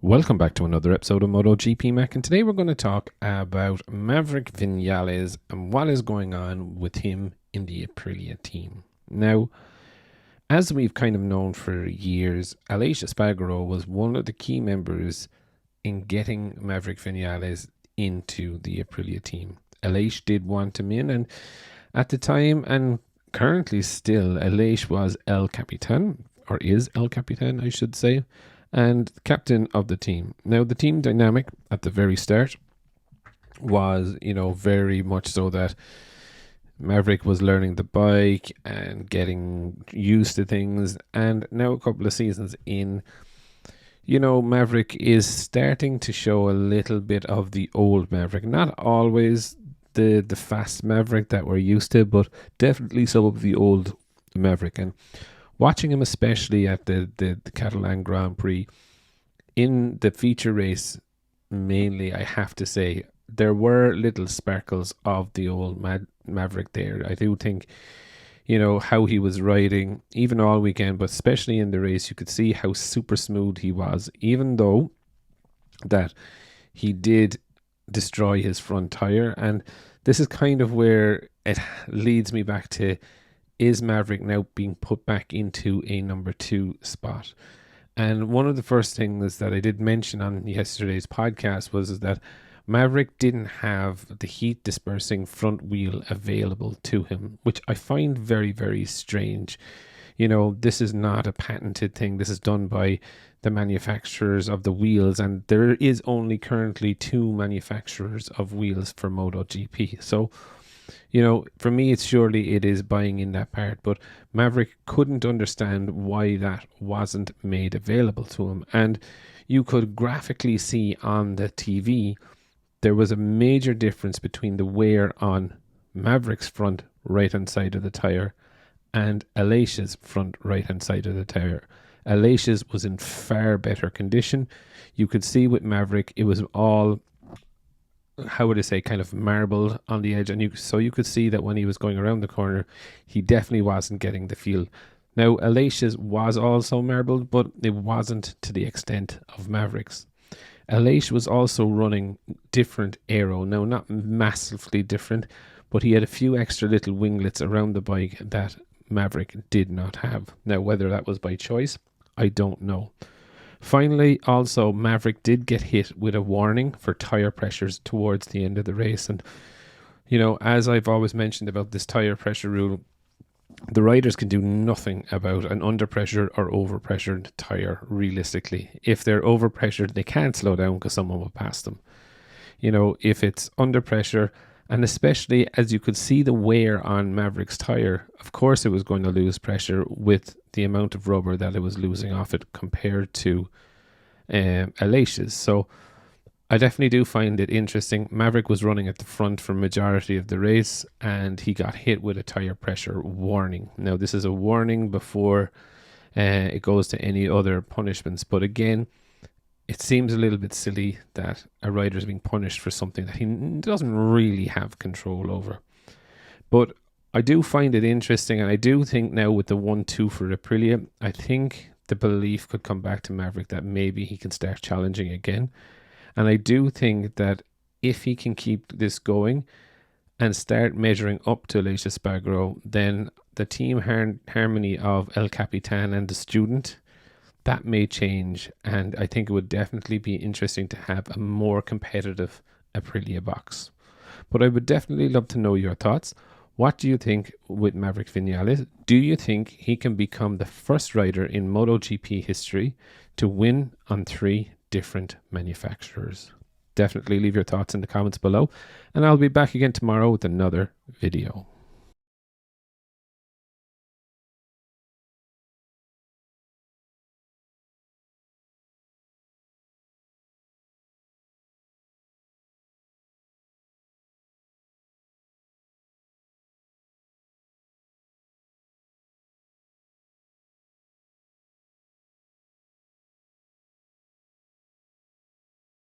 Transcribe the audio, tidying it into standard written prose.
Welcome back to another episode of MotoGP Mac, and today we're going to talk about Maverick Vinales and what is going on with him in the Aprilia team. Now, as we've kind of known for years, Aleix Espargaro was one of the key members in getting Maverick Vinales into the Aprilia team. Aleix did want him in, and at the time, and currently still, Aleix was El Capitan, or is El Capitan, I should say, and captain of the team. Now, the team dynamic at the very start was, very much so that Maverick was learning the bike and getting used to things. And now a couple of seasons in, Maverick is starting to show a little bit of the old Maverick. Not always the fast Maverick that we're used to, but definitely some of the old Maverick. And watching him, especially at the Catalan Grand Prix, in the feature race, mainly, I have to say, there were little sparkles of the old Maverick there. I do think, how he was riding, even all weekend, but especially in the race, you could see how super smooth he was, even though that he did destroy his front tire. And this is kind of where it leads me back to, is Maverick now being put back into a number 2 spot? And one of the first things that I did mention on yesterday's podcast was that Maverick didn't have the heat dispersing front wheel available to him, which I find very, very strange. This is not a patented thing. This is done by the manufacturers of the wheels, and there is only currently 2 manufacturers of wheels for MotoGP. So, for me, it is buying in that part, but Maverick couldn't understand why that wasn't made available to him. And you could graphically see on the TV, there was a major difference between the wear on Maverick's front right-hand side of the tire and Aleix's front right-hand side of the tire. Aleix's was in far better condition. You could see with Maverick, it was all, how would I say, kind of marbled on the edge, and you could see that when he was going around the corner, he definitely wasn't getting the feel. Now, Aleix's was also marbled, but it wasn't to the extent of Maverick's. Aleix was also running different aero. Now, not massively different, but he had a few extra little winglets around the bike that Maverick did not have. Now, whether that was by choice, I don't know. Finally, also, Maverick did get hit with a warning for tire pressures towards the end of the race. And, as I've always mentioned about this tire pressure rule, the riders can do nothing about an underpressure or overpressured tire, realistically. If they're overpressured, they can't slow down because someone will pass them. If it's under pressure, and especially as you could see the wear on Maverick's tire, of course it was going to lose pressure with the amount of rubber that it was losing off it compared to Aleix's. So I definitely do find it interesting. Maverick was running at the front for majority of the race, and he got hit with a tire pressure warning. Now, this is a warning before it goes to any other punishments. But again, it seems a little bit silly that a rider is being punished for something that he doesn't really have control over. But I do find it interesting, and I do think now with the 1-2 for Aprilia, I think the belief could come back to Maverick that maybe he can start challenging again. And I do think that if he can keep this going and start measuring up to Aleix Espargaro, then the team harmony of El Capitan and the student, that may change. And I think it would definitely be interesting to have a more competitive Aprilia box. But I would definitely love to know your thoughts. What do you think with Maverick Vinales? Do you think he can become the first rider in MotoGP history to win on 3 different manufacturers? Definitely leave your thoughts in the comments below, and I'll be back again tomorrow with another video.